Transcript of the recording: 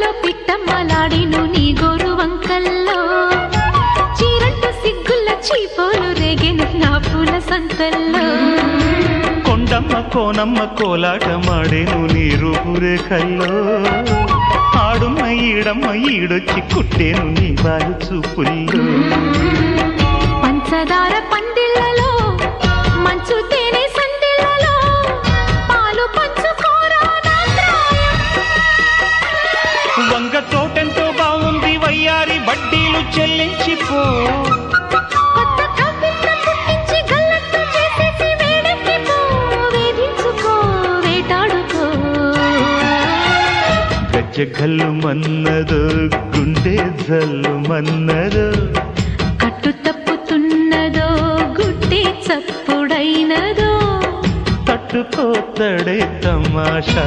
సిగ్గుల్లో పిట్టమ్మలాడిను నీ గోరు వంకల్లో చీరంటు సిగ్గుల్ల చీపోలు రేగెను నా పూల సంతల్లో కొండమ్మ కోనమ్మ కోలాటమాడేను నీ రూపురేఖల్లో ఆడుమ్మ ఈడమ్మ ఈడొచ్చి కుట్టేను నీ బాలు చూపుల్లో పంచదార పందిళ్ళలో మంచు తేనె సందిళ్ళలో పాలు పంచుకోరా నా ప్రాయం. వంగ తోటెంతో బాగుంది వయ్యారి వడ్డీలు చెల్లించిపో కొత్త కవిత్వం పుట్టించి గల్లత్తు చేసేసి వేడెక్కిపో వేధించుకో వేటాడుకో గజ్జ గల్లు మన్నదో గుండె జల్లు మన్నదో కట్టు తప్పుతున్నదో గుడ్డే చప్పుడైనదో తట్టుకోతడే తమాషా